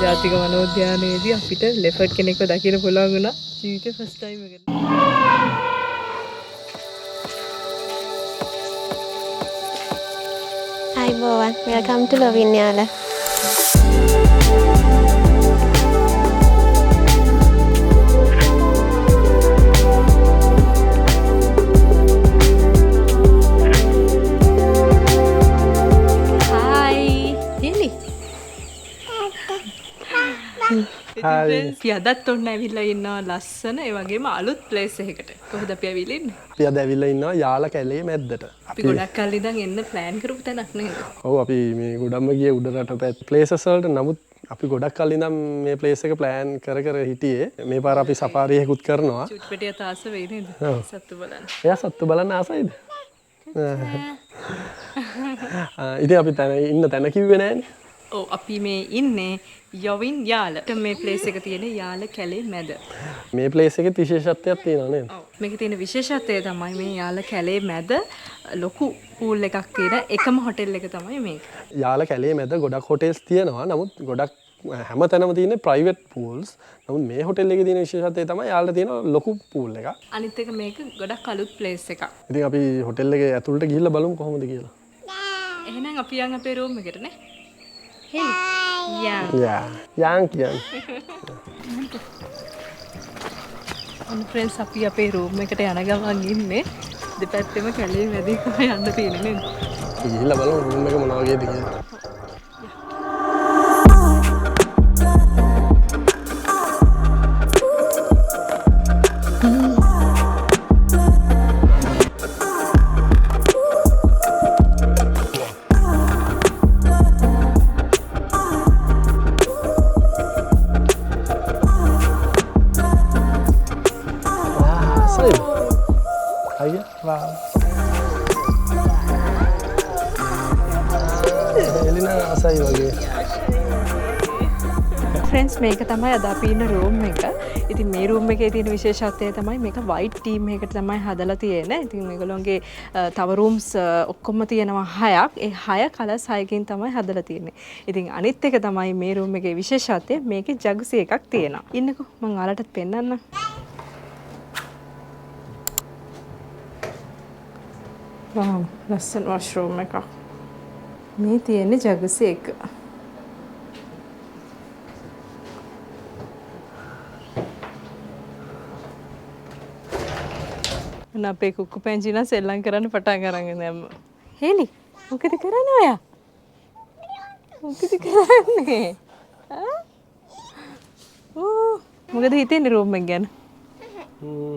ජාතික වනෝද්‍යානයේදී අපිට ලෙපර්ඩ් කෙනෙක්ව දකින්න පුළුවන් වුණා. ජීවිතේ ෆස්ට් ටයිම් එක. Hi Bowan, welcome to Lovinyala. අපි අදත් ඔන්න ඇවිල්ලා ඉන්නවා ලස්සන ඒ වගේම අලුත් ප්ලේස් එකකට. කොහොමද අපි ඇවිල්ලා ඉන්නේ? අපි අද ඇවිල්ලා ඉන්නවා යාල කැලේ මැද්දට. අපි ගොඩක් කල් ඉඳන් එන්න ප්ලෑන් කරපු තැනක් නේද? ඔව් අපි මේ ගොඩක්ම ගියේ උඩරට ප්ලේසස් වලට. නමුත් අපි ගොඩක් කල් ඉඳන් මේ ප්ලේස් එක ප්ලෑන් කර හිටියේ. මේ පාර අපි සෆාරි එකකුත් කරනවා. චුට්පෙටියත් ආස වෙයි නේද? සත්තු බලන්න. එයා සත්තු බලන්න ආසයිද? ඉතින් අපි ඉන්න තැන කිව්වේ නෑනේ. ඔව් අපි මේ ඉන්නේ යොවින් යාල. මේ ප්ලේස් එක තියෙන්නේ යාල කැලේ මැද. මේ ප්ලේස් එකේ විශේෂත්වයක් තියෙනවා නේද? ඔව්. මේකේ තියෙන විශේෂත්වය තමයි මේ යාල කැලේ මැද ලොකු පූල් එකක් තියෙන එකම හොටෙල් එක තමයි මේක. යාල කැලේ මැද ගොඩක් හොටෙල්ස් තියෙනවා. නමුත් ගොඩක් හැම තැනම තියෙන්නේ ප්‍රයිවට් පූල්ස්. නමුත් මේ හොටෙල් එකේ තියෙන විශේෂත්වය තමයි යාලට තියෙන ලොකු පූල් එකක්. අනිත් එක මේක ගොඩක් අලුත් ප්ලේස් එකක්. ඉතින් අපි හොටෙල් එකේ ඇතුළට ගිහිල්ලා බලමු කොහොමද කියලා. එහෙනම් අපි යන් අපේ රූම් එකට නේ. හෙලි. යා. යාන් කියන්නේ. ෆ්‍රෙන්ඩ්ස් අපි අපේ රූම් එකට යන ගමන් ඉන්නේ. දෙපැත්තෙම කැලේ මැදින් යන්න තියෙන්නේ නේද? ගිහිල්ලා බලමු රූම් එක මොන වගේද කියලා. ෆ්‍රෙන්ඩ්ස් මේක තමයි අද අපි ඉන්න රූම් එක. ඉතින් මේ රූම් එකේ තියෙන විශේෂත්වය තමයි මේක වයිට් තීම් එකකට තමයි හදලා තියෙන්නේ. ඉතින් මේගොල්ලෝගේ තව රූම්ස් ඔක්කොම තියෙනවා 6ක්. ඒ 6 කලර්ස් 6කින් තමයි හදලා තියෙන්නේ. ඉතින් අනිත් එක තමයි මේ රූම් එකේ විශේෂත්වය මේකේ ජගුසි එකක් තියෙනවා. ඉන්නකෝ මම ඔයාලටත් පෙන්නන්නම්. වව් ලස්සන වොෂ්රූම් එකක්. මේ තියෙන්නේ ජගුසි එක. අපේ කුක්කු පැංචිනා සෙල්ලම් කරන්න පටන් අරන් දැම්ම. හේලි මොකද කරන්නේ ඔයා? මොකද කරන්නේ? මොකද හිතෙන්නේ රූම් එක ගැන?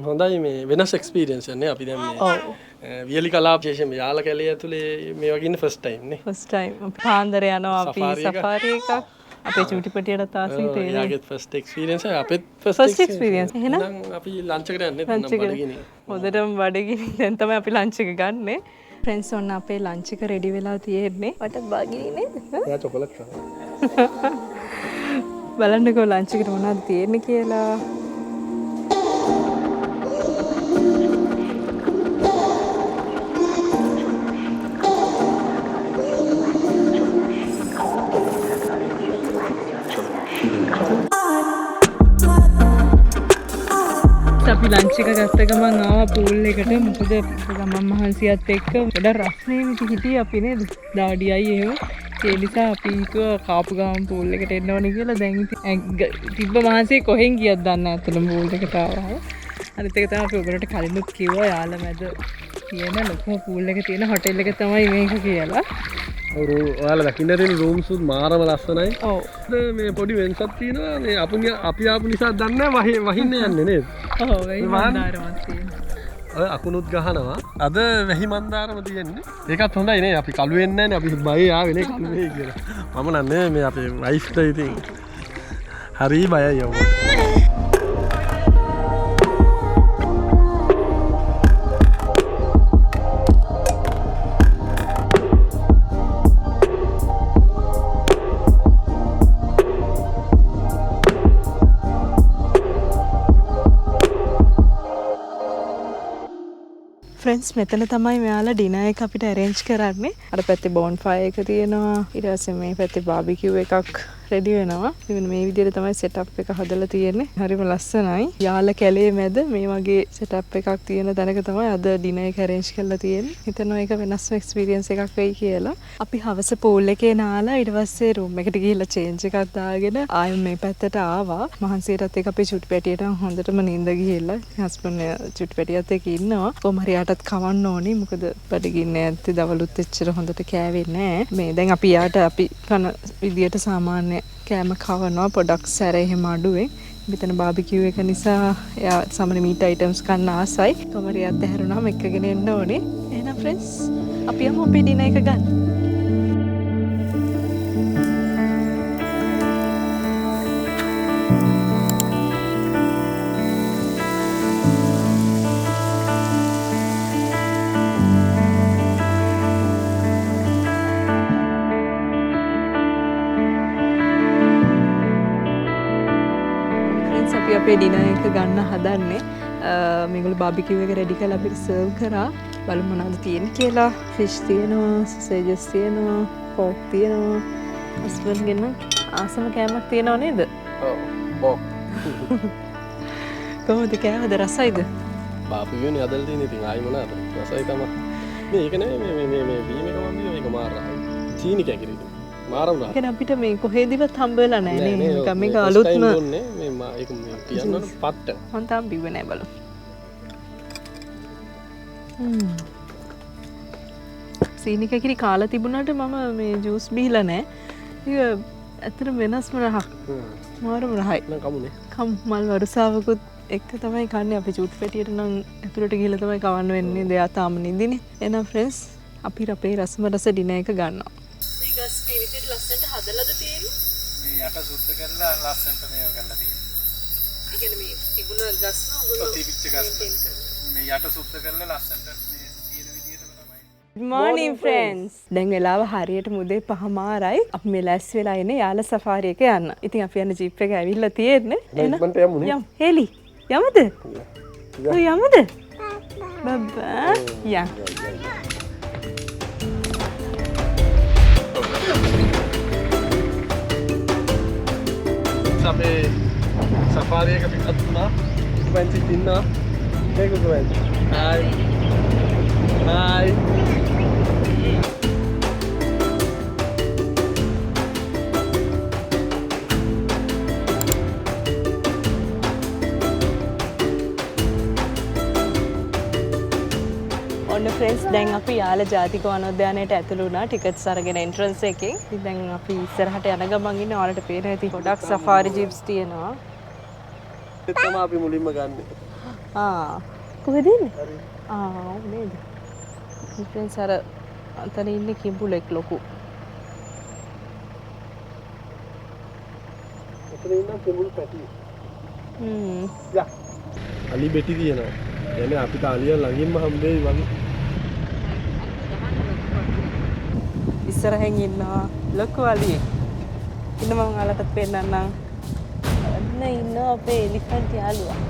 හොඳයි මේ වෙනස් එක්ස්පීරියන්ස් එකක් නේ අපි දැන් මේ වියලි කලාප විශේෂයෙන් යාල කැලේ ඇතුලේ මේ වගේ ඉන්නේ ෆස්ට් ටයිම් නේ. ෆස්ට් ටයිම් අපි පාන්දර යනවා අපි සෆාරි එකක්. අපේ චූටිපටියට තාසෙ තේරෙන්නේ. යාගේ ෆස්ට් එක්ස්පීරියන්ස් එක අපේ ෆස්ට් එක්ස්පීරියන්ස්. එහෙනම් අපි ලන්ච් එකට යන්නේ නැත්නම් බඩගිනි. හොඳටම බඩගිනි. දැන් තමයි අපි ලන්ච් එක ගන්නෙ. ෆ්‍රෙන්ඩ්ස් ඔන්න අපේ ලන්ච් එක රෙඩි වෙලා තියෙන්නේ. මට බඩගිනි නේද? එයා චොකලට් කනවා. බලන්නකෝ ලන්ච් එකට මොනවද තියෙන්නේ කියලා. අපි ලන්ච් එක ගත්ත ගමන් ආවා පූල් එකට. මොකද ගමන් මහන්සියත් එක්ක ගොඩ රස්නේ හිටියේ අපි නේද? දාඩියයි එහෙම. ඒ නිසා අපි හිතුවා කාපු ගමන් පූල් එකට එන්න ඕනේ කියලා. දැන් ඉතින් තිබ්බ මහන්සිය කොහෙන් ගියද දන්නේ නැහැ. අතලම පූල් එකට ආවා. අනිත් එක තමයි අපි ඔයගොල්ලන්ට කලිනුත් කිව්වා යාල මැද තියෙන ලොකුම පූල් එක තියෙන හොටෙල් එක තමයි මේක කියලා. ඔයාලා දකින්න තියෙන රූම්ස් උත් මාරම ලස්සනයි. ඔව්. මේ පොඩි වෙනසක් තියෙනවා. මේ අපි ආපු නිසා දන්නේ නැහැ වහින්න යන්නේ නේද? ඔව් වෙයි මන්දාරමක් තියෙනවා. ඔය අකුණුත් ගහනවා. අද වෙහි මන්දාරම තියෙන්නේ. ඒකත් හොඳයි නේ. අපි කළු වෙන්නේ නැහැ නේ. අපි බය ආවේ නේ කළු වෙයි කියලා. මම නන්නේ මේ අපේ වයිෆ්ට ඉතින් හරි බයයි යවුවා. ෆ්‍රෙන්ඩ්ස් මෙතන තමයි මෙයාලා ඩිනර් එක අපිට arrange කරන්නේ. අර පැත්තේ bonfire එක තියෙනවා. ඊට පස්සේ මේ පැත්තේ barbecue එකක් රෙඩි වෙනවා. ඉතින් මේ විදිහට තමයි සෙටප් එක හදලා තියෙන්නේ. හරිම ලස්සනයි. යාල කැලේ මැද මේ වගේ සෙටප් එකක් තියෙන තැනක තමයි අද ඩිනර් එක arrange කරලා තියෙන්නේ. හිතනවා ඒක වෙනස්ම එක්ස්පීරියන්ස් එකක් වෙයි කියලා. අපි හවස පූල් එකේ නාලා ඊට පස්සේ රූම් එකට ගිහිල්ලා චේන්ජ් එකක් දාගෙන ආයෙ මේ පැත්තට ආවා. මහන්සියටත් එක්ක අපේ චුටි පැටියට හොඳටම නිින්ද ගිහිල්ලා හස්බන්ඩ් චුටි පැටියත් එක්ක ඉන්නවා. කොහොම හරි යටත් කවන්න ඕනි. මොකද බඩගින්නේ නැති දවලුත් එච්චර හොඳට කෑවෙන්නේ නැහැ. මේ දැන් අපි යාට අපි කන විදියට සාමාන්‍ය කෑම කවනවා පොඩක් සැර එහෙම අඩුවෙන්. මෙතන බාබිකියු එක නිසා එයා සමහර මීට් අයිටම්ස් කන්න ආසයි. කොහොම හරි යත් ඇහැරුණාම එක්කගෙන එන්න ඕනේ. එහෙනම් ෆ්‍රෙන්ඩ්ස් අපි යමු අපේ ඩිනර් එක ගන්න. අපි අපේ ඩිනර් එක ගන්න හදන්නේ. මේගොල්ලෝ බාබිකියු එක රෙඩි කරලා අපිට සර්ව් කරා. බලමු මොනවද තියෙන්නේ කියලා. ෆිෂ් තියෙනවා, සොසේජස් තියෙනවා, පෝක් තියෙනවා. හස්බන්ඩ්ගෙන් නම් ආසම කෑමක් තියෙනව නේද? ඔව්. පෝක්. කොහොමද කෑමද රසයිද? බාබිකියුනේ හදලා තියෙන ඉතින් ආයි මොනවාද? රසයි තමයි. මේ ඒක නෙමෙයි මේ බීම එක මම මේක මාර රහයි. චීනි කැකිරි. මාරම රහයි. ඒක අපිට මේ කොහෙදිවත් හම්බ වෙලා නැහැ නේ. මේක අලුත්ම මේ ඒක කියන්න පට්ට. මම තාම බිව්වේ නැහැ බලමු. සීනි කැකිරි කාලා තිබුණාට මම මේ ජූස් බීලා නැහැ. ඒක ඇත්තට වෙනස්ම රහක්. මාරම රහයි. නම් කමුනේ. කම් මල් වරුසාවකුත් එක්ක තමයි කන්නේ. අපි චූට් පැටියට නම් ඇතුළට ගිහලා තමයි කවන්න වෙන්නේ. දෙයා තාම නිදිනේ. එහෙනම් ෆ්‍රෙන්ඩ්ස් අපි අපේ රසම රස ඩිනර් එක ගන්නවා. මේ ගස් මේ විදිහට ලස්සනට හදලාද තියෙන්නේ? මේ යට සුද්ධ කරලා ලස්සනට මේව කරලා තියෙනවා. ඒ කියන්නේ මේ තිබුණ ගස් නෝගොල්ලෝ තිබිච්ච ගස් මේ යට සුද්ධ කරලා ලස්සනට මේ තියෙන විදිහටම තමයි. Good morning friends. දැන් වෙලාව හරියට මුදේ 5:00යි. අපි මේ ලෑස්ති වෙලා ඉන්නේ යාල සෆාරි එක යන්න. ඉතින් අපි යන ජීප් එක ඇවිල්ලා තියෙන්නේ. ඉක්මනට යමුනේ. යමු. හෙලි. යමුද? ඔය යමුද? බබා. යන්න. අපේ සෆාරි එක පිටත් වුණා. ඉක්මනට ඉන්නවා. මේක කොහෙන්ද? හායි. හායි. ඔන්න ෆ්‍රෙන්ඩ්ස් දැන් අපි යාල ජාතික වනෝද්‍යානයට ඇතුළු වුණා ටිකට්ස් අරගෙන එන්ට්‍රන්ස් එකෙන්. ඉතින් දැන් අපි ඉස්සරහට යන ගමන් ඉන්නේ. ඔයාලට පේන ඇති ගොඩක් සෆාරි ජීප්ස් තියෙනවා. ඒක තමයි අපි මුලින්ම ගන්නෙ. කොහෙද ඉන්නේ? නේද? ෆ්‍රෙන්ඩ්ස් අර අතන ඉන්නේ කිඹුලෙක් ලොකු. එතන ඉන්න කෙමුල් පැටි. යා. අලි බෙටි තියෙනවා. එන්නේ අපිට අලිය ළඟින්ම හම්බෙයි වගේ. ඉස්සරහෙන් ඉන්නවා ලොකු අලියෙක්. ඉන්න මම ඔයාලටත් පෙන්නන්නම්. අන්න ඉන්නවා අපේ එලිෆන්ට් යාළුවා.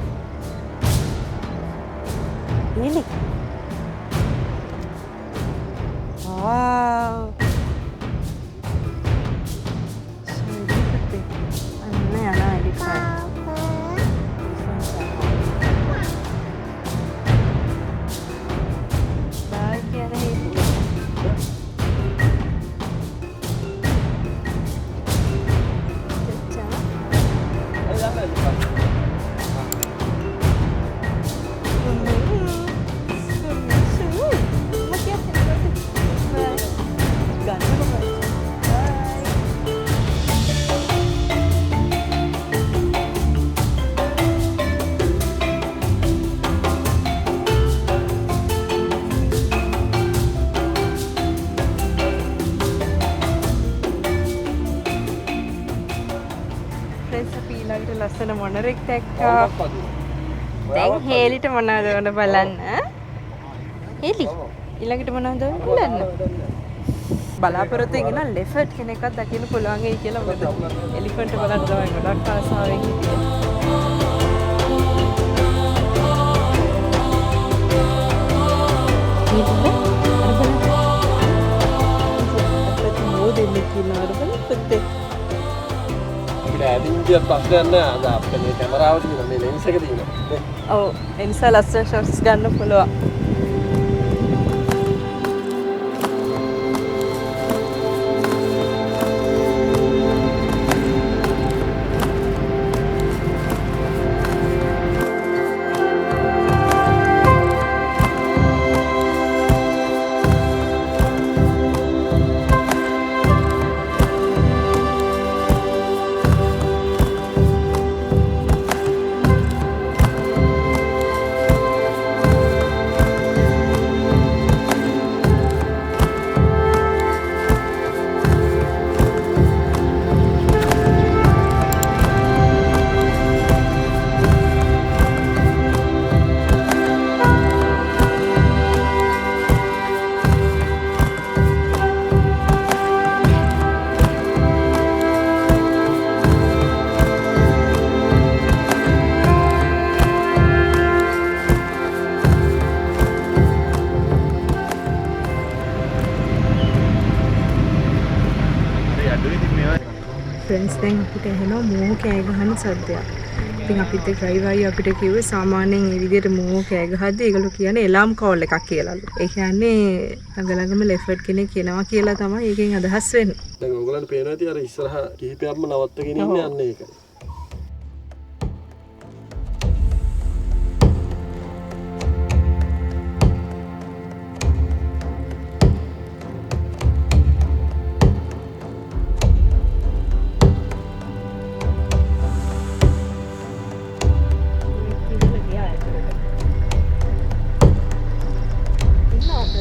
Really? Wow. So look at it. Anna elephant. Bye, kya rahe ho? ලස්සන මොනරෙක් දැක්කා. දැන් හේලිට මොනවද ඕන බලන්න? හේලි ඊළඟට මොනවද ඕන බලන්න? බලාපොරොත්තු වෙන ලෙෆර්ඩ් කෙනෙක්වත් දකින්න පුළුවන් වෙයි කියලා. මොකද එලිෆන්ට් බලන්න තමයි ගොඩක් ආසාවෙන් හිටියේ. මොකද මොදෙන්නේ කියලා අර බලන්න පුතේ. අපිට ඇදින් ගියත් ප්‍රශ්නයක් නෑ. අද අපිට මේ කැමරාව තියෙන මේ ලෙන්ස් එක තියෙනවා. නේ. ඔව් ඒ නිසා ලස්සන ෂොට්ස් ගන්න පුළුවන්. ෆ්‍රෙන්ඩ්ස් දැන් අපිට එනවා මෝහ කෑ ගහන සද්දයක්. ඉතින් අපිත් ඒ ඩ්‍රයිවර් අයියා අපිට කිව්වේ සාමාන්‍යයෙන් මේ විදිහට මෝහ කෑ ගහද්දි ඒගොල්ලෝ කියන්නේ එලාම් කෝල් එකක් කියලාලු. ඒ කියන්නේ ළඟ ලෙෆර්ඩ් කෙනෙක් එනවා කියලා තමයි ඒකෙන් අදහස් වෙන්නේ. දැන් ඔයගොල්ලන්ට පේනවා ඇති අර ඉස්සරහ කිහිපයක්ම නවත්තගෙන ඉන්නේ අන්න ඒක.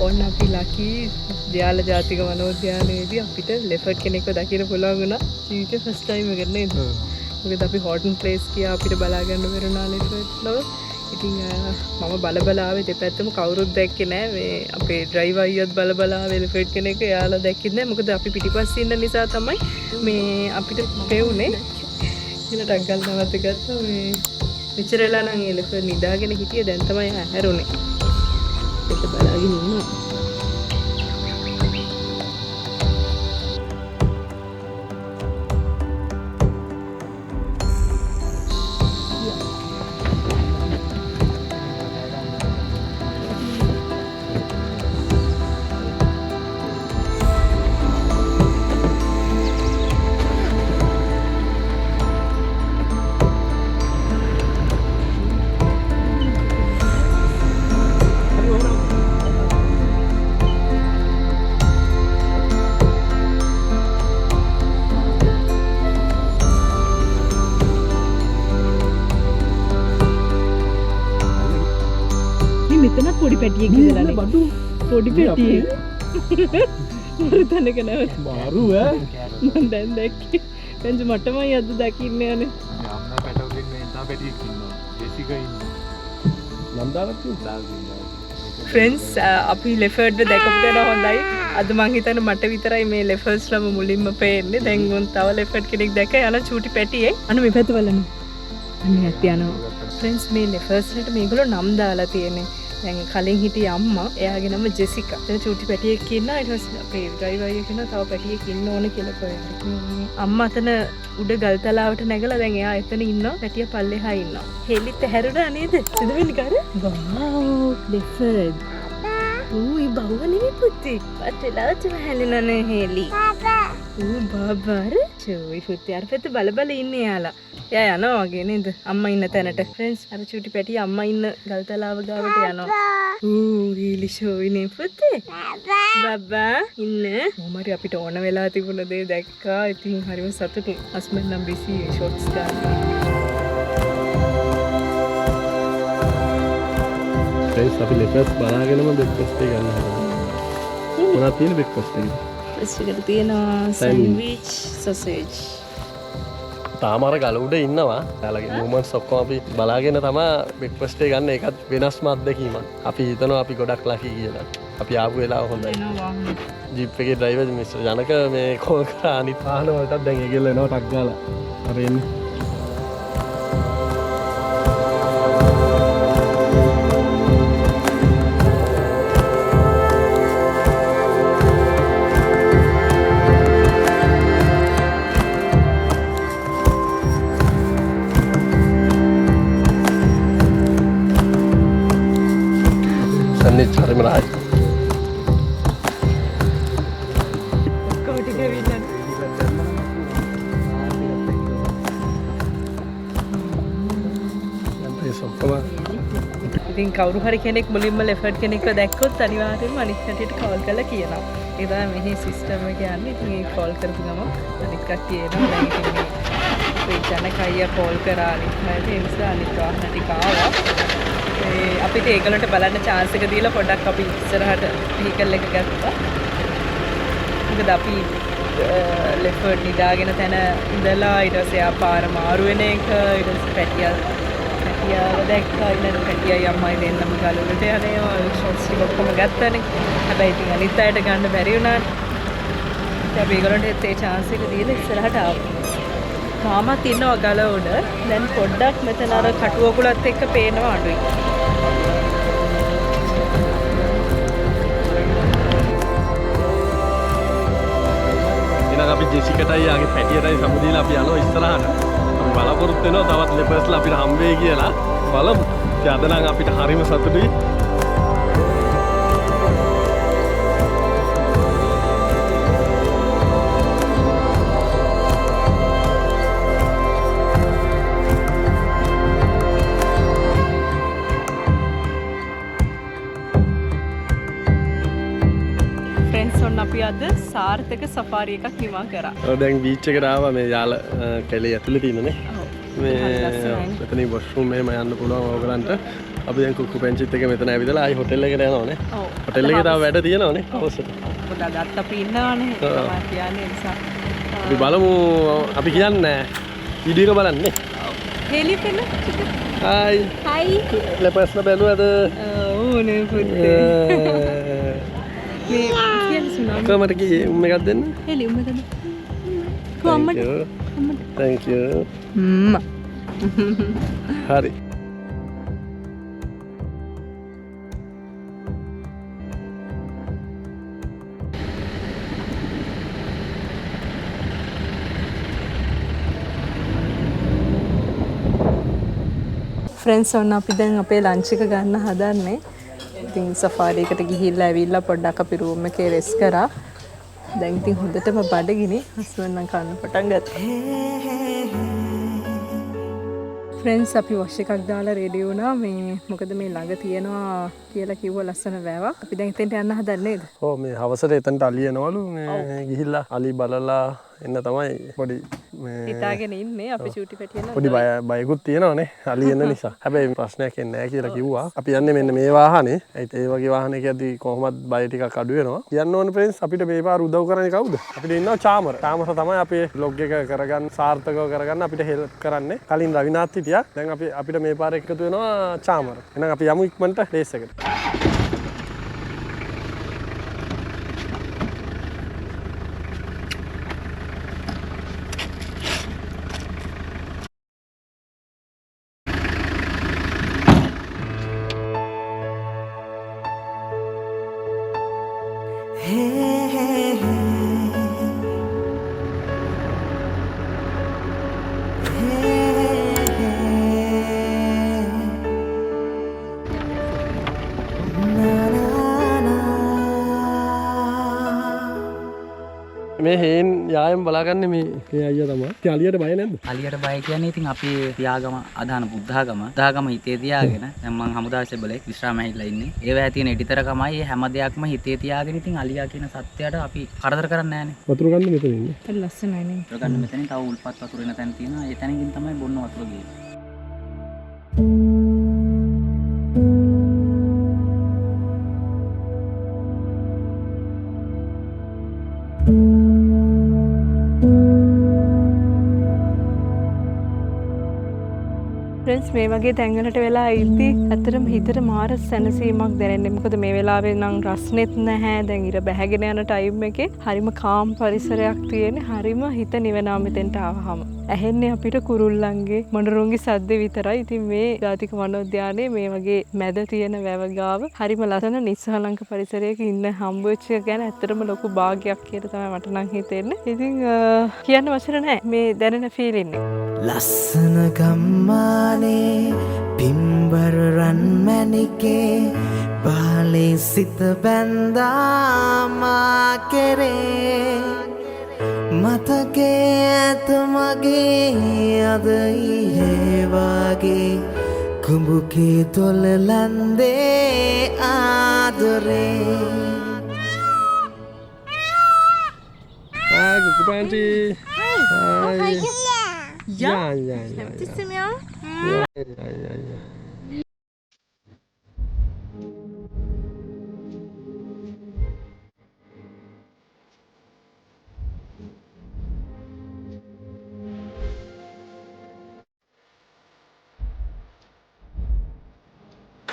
ඔන්න අපි ලකි දයාල ජාතික වනෝද්‍යානයේදී අපිට ලෙෆර්ඩ් කෙනෙක්ව දකින්න පුළුවන් වුණා. ජීවිතේ ෆස්ට් ටයිම් එක නේද? මොකද අපි හොටන් ප්ලේස් කියා අපිට බලා ගන්න බැරුණා ලෙෆර්ඩ්ලව. ඉතින් මම බල ආවේ දෙපැත්තම කවුරුත් දැක්කේ නෑ. මේ අපේ ඩ්‍රයිවර් අයියත් බල ආවේ ලෙෆර්ඩ් කෙනෙක්. එයාලා දැක්කේ නෑ. මොකද අපි පිටිපස්සේ ඉන්න නිසා තමයි මේ අපිට පෙවුනේ. ඊළඟට අග්ගල් නවත්ත ගත්තා. මේ මෙච්චර වෙලා නම් ඒ ලෙෆර්ඩ් නිදාගෙන හිටියේ. දැන් තමයි හැරුනේ. ඒක බලාගෙන ඉන්නවා. මෙතන පොඩි පැටියෙක් ඉඳලානේ බඩු පොඩි පැටියෙක් මරුතනක නැව මාරු ඈ මම දැන් දැක්කේ පෙන්ජ මටමයි අද දකින්නේ යන්නේ යම්නා පැටවලින් මේ ඉඳා පැටියෙක් ඉන්නවා ජෙසිකා ඉන්නවා නන්දාලත් ඉන්නවා ෆ්‍රෙන්ඩ්ස් අපි ලෙෆර්ඩ්ව දැකපු දෙනා හොඳයි අද මං හිතන්නේ මට විතරයි මේ ලෙෆර්ඩ්ස්ලම මුලින්ම පේන්නේ දැන් උන් තව ලෙෆර්ඩ් කෙනෙක් දැක යන චූටි පැටියෙක් අන්න මේ පැත්ත බලන්න අන්න යත් යනවා ෆ්‍රෙන්ඩ්ස් මේ ලෙෆර්ඩ්ස්ලට මේගොල්ලෝ නම් දාලා තියෙන්නේ දැන් කලින් හිටිය අම්මා එයාගේ නම ජෙසිකා. එතන චූටි පැටියෙක් ඉන්නා. ඊට පස්සේ අපේ ඩ්‍රයිවර් අයියා කියනවා තව පැටියෙක් ඉන්න ඕන කියලා කොහෙද. අම්මා අතන උඩ ගල්තලාවට නැගලා දැන් එයා එතන ඉන්නවා. පැටිය පල්ලෙහා ඉන්නවා. හෙලිත් හැරුණා නේද? එද වෙන්නේ කර? වව් ලෙෆර්ඩ්. ඌයි බවුව නෙමෙයි පුතේ. පටලාවට හැලෙනනේ හෙලි. බාබාර චෝයි පුතේ අර පැත්ත බල ඉන්නේ යාලා. එයා යනවා වගේ නේද? අම්මා ඉන්න තැනට. ෆ්‍රෙන්ඩ්ස් අර චූටි පැටිය අම්මා ඉන්න ගල්තලාව ගාවට යනවා. ඊලි ෂෝයි නේ පුතේ. බබා ඉන්න. මොමරි අපිට ඕන වෙලා තිබුණ දේ දැක්කා. ඉතින් හරිම සතුටුයි. හස්බන්ඩ් නම් බිසි ෂොට්ස් ගන්න. ෆ්‍රෙන්ඩ්ස් අපි ලෙෆර්ඩ්ස් බලාගෙනම බ්‍රෙක්ෆාස්ට් එක ගන්න හදනවා. මොනවද තියෙන බ්‍රෙක්ෆාස්ට් එකේ? ෆ්‍රෙන්ඩ්ස් එකට තියෙනවා සෑන්ඩ්විච් සොසේජ්. තාම අර ගල උඩ ඉන්නවා. එයාලගේ මූවමන්ට්ස් ඔක්කොම අපි බලාගෙන තමයි බ්‍රෙක්ෆාස්ට් එක ගන්න. ඒකත් වෙනස්ම අත්දැකීමක්. අපි හිතනවා අපි ගොඩක් ලකි කියලා. අපි ආපු වෙලාව හොඳයි. ජීප් එකේ ඩ්‍රයිවර් මිස්ටර් ජනක මේ කෝල් කරා අනිත් වාහන වලටත් දැන් ඒගොල්ලෝ එනවා ටක් ගාලා. අර එන්නේ. යන්නේ හරිම රහයි. ඉතින් කවුරු හරි කෙනෙක් මුලින්ම ලෙෆර්ඩ් කෙනෙක්ව දැක්කොත් අනිවාර්යෙන්ම අනිත් කටියට කෝල් කරලා කියනවා. ඒ තමයි මෙහි සිස්ටම් එක කියන්නේ. ඉතින් ඒ කෝල් කරපු ගමන් අනිත් කට්ටිය එනවා. දැන් ඉතින් මේ ජනක අයියා කෝල් කරා අනිත් අයට. ඒ නිසා අනිත් වාහන ටික ආවා. අපිට ඒගොල්ලන්ට බලන්න chance එක දීලා පොඩ්ඩක් අපි ඉස්සරහට vehicle එක ගත්තා. මොකද අපි ලෙෆර්ඩ් නිදාගෙන තැන ඉඳලා ඊට පස්සේ ආ පාර මාරු වෙන එක ඊට පස්සේ පැටියාව දැක්කා. ඊළඟ පැටියයි අම්මයි දෙන්නම ගලුවට යනවා. ෂොට්ස් ටික ඔක්කොම ගත්තනේ. හැබැයි ඉතින් අනිත් අයට ගන්න බැරි වුණානේ. ඉතින් අපි ඒගොල්ලන්ට ඒ chance එක දීලා ඉස්සරහට ආවා. තාමත් ඉන්නවා ගල උඩ. දැන් පොඩ්ඩක් මෙතන අර කටුවකුලත් එක්ක පේනවා අඩුයි. ඊළඟ අපි ජෙසිකටයි යාගේ පැටියටයි සමුදීලා අපි යනවා ඉස්සරහට. අපි බලාපොරොත්තු වෙනවා තවත් ලෙපර්ස්ලා අපිට හම්බ වෙයි කියලා. බලමු. ඉතින් අද නම් අපිට හරිම සතුටුයි. අපි අද සාර්ථක සෆාරි එකක් නිමා කරා. දැන් බීච් එකට ආවා මේ යාල කැලේ ඇතුලේ තියෙනනේ. මේ මෙතනින් වොෂ්රූම් එකම යන්න පුළුවන් ඕගලන්ට. අපි දැන් කුක්කු පෙන්චිත් එක මෙතන ඇවිදලා ආයි හොටෙල් එකට යනවානේ. ඔව්. හොටෙල් එකේ තව වැඩ තියෙනවානේ. අවශ්‍යද? පොඩක් අදත් අපි ඉන්නවානේ. තමයි කියන්නේ නිසා. අපි බලමු අපි කියන්නේ වීඩියෝ එක බලන්නේ. හෙලි පෙන්න. හායි. හයි. ලෙපර්ස්ලා බැලුවද? ඕනේ පුතේ. මේ කමට ගියේ එකක් දෙන්න. හෙලි උඹට. කොම්මඩ. Thank you. හරි. ෆ්‍රෙන්ඩ්ස් ඔන්න අපි දැන් අපේ ලන්ච් එක ගන්න හදන්නේ. ඉතින් සෆාරි එකට ගිහිල්ලා ඇවිල්ලා පොඩ්ඩක් අපි රූම් එකේ රෙස් කරා. දැන් ඉතින් හොඳටම බඩගිනි. හස්බන්ඩ් නම් කන්න පටන් ගත්තා. ෆ්‍රෙන්ඩ්ස් අපි වොෂ් එකක් දාලා රෙඩි වුණා. මේ මොකද මේ ළඟ තියනවා කියලා කිව්ව ලස්සන වැවක්. අපි දැන් එතෙන්ට යන්න හදන්නේ නේද? ඔව් මේ හවසට එතනට අලි එනවලු. මේ ගිහිල්ලා අලි බලලා එන්න තමයි පොඩි මේ හිතාගෙන ඉන්නේ අපි චූටි පැටියන. පොඩි බයකුත් තියෙනවනේ අලි එන නිසා. හැබැයි ප්‍රශ්නයක් එන්නේ නැහැ කියලා කිව්වා. අපි යන්නේ මෙන්න මේ වාහනේ. ඒත් ඒ වගේ වාහනයක යද්දි කොහොමද බය ටිකක් අඩු වෙනවා. කියන්න ඕනේ ෆ්‍රෙන්ඩ්ස් අපිට මේ පාර උදව් කරන්නේ කවුද? අපිට ඉන්නවා චාමර. චාමර තමයි අපේ vlog එක කරගන්න සාර්ථකව කරගන්න අපිට හෙල්ප් කරන්නේ. කලින් රවිනාත් හිටියා. දැන් අපිට මේ පාර එකතු වෙනවා චාමර. එහෙනම් අපි යමු ඉක්මනට රේස් එකට. මේ හේන් යායම් බලාගන්නේ මේ අයියා තමයි. ඉතින් අලියට බය නැද්ද? අලියට බය කියන්නේ ඉතින් අපි තියාගම අදහන බුද්ධාගම හිතේ තියාගෙන දැන් මං හමුදාසේ බලෙක් විශ්‍රාම ඇහිලා ඉන්නේ. ඒවැය තියෙන එඩිතරකමයි මේ හැම දෙයක්ම හිතේ තියාගෙන ඉතින් අලියා කියන සත්‍යයට අපි කරදර කරන්නේ නැහනේ. වතුර ගන්න මෙතන ඉන්නේ. ඒක ලස්සනයි නේ. වතුර ගන්න මෙතනින් තව උල්පත් වතුර එන තැන තියෙනවා. ඒ තැනකින් තමයි බොන්න වතුර ගියේ. ෆ්‍රෙන්ඩ්ස් මේ වගේ තැන්වලට වෙලා ඉද්දි ඇත්තටම හිතට මාර සැනසීමක් දැනෙන්නේ. මොකද මේ වෙලාවේ නම් රස්නෙත් නැහැ. දැන් ඉර බැහැගෙන යන ටයිම් එකේ හරිම කාම් පරිසරයක් තියෙන්නේ. හරිම හිත නිවෙනවා මෙතෙන්ට ආවහම. ඇහෙන්නේ අපිට කුරුල්ලන්ගේ මොණරුන්ගේ සද්ද විතරයි. ඉතින් මේ ජාතික වනෝද්‍යානයේ මේ වගේ මැද තියෙන වැව ගාව හරිම ලස්සන නිස්සහලංක පරිසරයක ඉන්න හම්බ වෙච්ච එක ගැන ඇත්තටම ලොකු භාගයක් කියලා තමයි මට නම් හිතෙන්නේ. ඉතින් කියන්න වචන නැහැ මේ දැනෙන ෆීලින් එක. ලස්සන ගම්මානේ පිම්බර රන් මැණිකේ බාලේ සිත බැන්දාමා කෙරේ මතකේ ඇත මගේ අද ඉහෙවාගේ කුඹුකේ තොල ලන්දේ ආදරේ Hai Kuku Panci. Hai. Ya, ya, ya. Ya.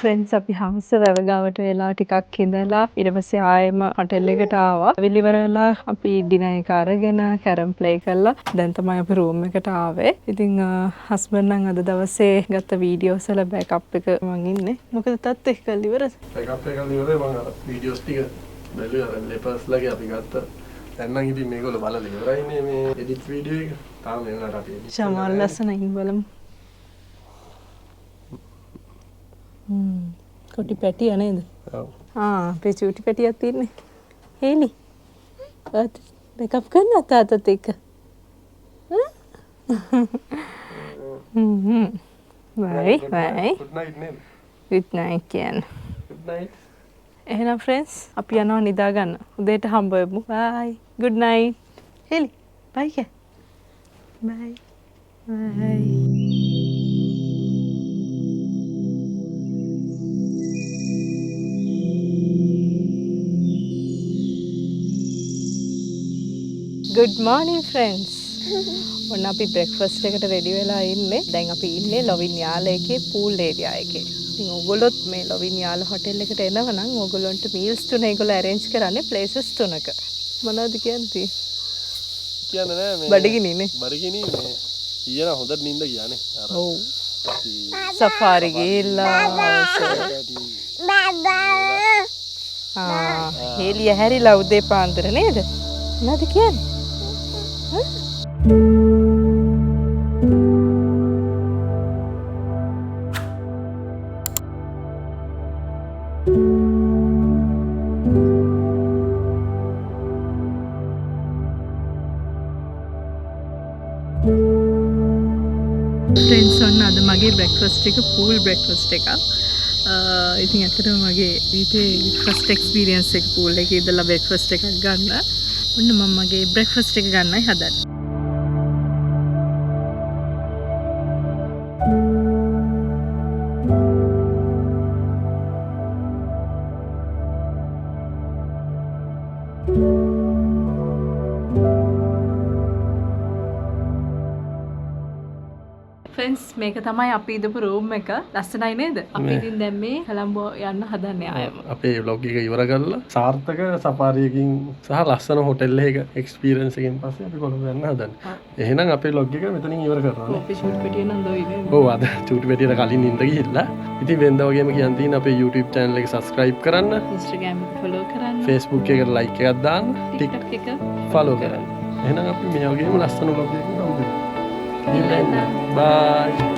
Friends අපි හවස වැවගාවට වෙලා ටිකක් ඉඳලා ඊට පස්සේ ආයෙම හොටෙල් එකට ආවා. විලිවර වෙලා අපි ඩිනර් එක අරගෙන කැරම් ප්ලේ කළා. දැන් තමයි අපි රූම් එකට ආවේ. ඉතින් හස්බන්ඩ් නම් අද දවසේ ගත්ත වීඩියෝස් වල බෑකප් එක මං ඉන්නේ. මොකද තත් එක්ක ඉවරද? Backup එක ඉවරේ මම අර වීඩියෝස් ටික බැලුවා ලෙපර්ස් ලගේ අපි ගත්ත. දැන් නම් ඉතින් මේගොල්ලෝ බලලා ඉවරයිනේ මේ එඩිට් වීඩියෝ එක. තාම එවනට අපි edit ශමාල් ලස්සනයින් බලමු. කොටි පැටිය නේද? ඔව්. අපේ චූටි පැටියක් තියෙන්නේ. හේලි. ඔත් බෑකප් කරන්න තාත්තත් එක්ක. බයි බයි. good night නේද? good night කියන්නේ. good night. එහෙනම් ෆ්‍රෙන්ඩ්ස් අපි යනවා නිදා ගන්න. උදේට හම්බ වෙමු. bye. good night. හේලි. bye කිය. bye. bye. good morning friends. ඔන්න අපි බ්‍රෙක්ෆාස්ට් එකට රෙඩි වෙලා ඉන්නේ. දැන් අපි ඉන්නේ ලොවින් යාල එකේ pool area එකේ. ඉතින් ඕගොල්ලොත් මේ ලොවින් යාල හොටෙල් එකට එනවා නම් ඕගොල්ලන්ට meals තුන ඒගොල්ලෝ arrange කරන්නේ places තුනක. මොනවද කියන්නේ? කියන්නේ නෑ මේ බඩගිනිනේ. බඩගිනි මේ ඊයන හොඳට නිින්ද ගියානේ. අර ඔව්. සෆාරි ගිහිල්ලා හේලිය හැරිලා උදේ පාන්දර නේද? මොනවද කියන්නේ? ෆ්‍රෙන්ඩ්ස් ඔන්න අද මගේ බ්‍රෙක්ෆාස්ට් එක pool breakfast එකක්. ඉතින් ඇත්තටම මගේ ඊටේ ෆස්ට් එක්ස්පීරියන්ස් එක pool එකේ ඉඳලා බ්‍රෙක්ෆාස්ට් එකක් ගන්න. ඔන්න මම මගේ බ්‍රෙක්ෆාස්ට් එක ගන්නයි හදන්නේ. ෆ්‍රෙන්ඩ්ස් මේක තමයි අපි ඉදපු රූම් එක. ලස්සනයි නේද? අපි ඉතින් දැන් මේ කොලම්බෝ යන්න හදන්නේ ආයෙම. අපේ vlog එක ඉවර කරලා සාර්ථක සෆාරියකින් සහ ලස්සන හොටෙල් එකක එක්ස්පීරියන්ස් එකකින් පස්සේ අපි කොළඹ යන්න හදන්නේ. එහෙනම් අපේ vlog එක මෙතනින් ඉවර කරනවා. අපි ෂූට් පිටියේ නම් දොයි නේද? ඔව් අද චූටි පැටියට කලින් නින්ද ගිහිල්ලා. ඉතින් වෙනද වගේම කියන්න තියෙන අපේ YouTube channel එක subscribe කරන්න, Instagram එක follow කරන්න, Facebook එකට like එකක් දාන්න, TikTok එක follow කරන්න. එහෙනම් අපි මේ වගේම ලස්සන vlog එකකින් හම්බ වෙමු. Bye.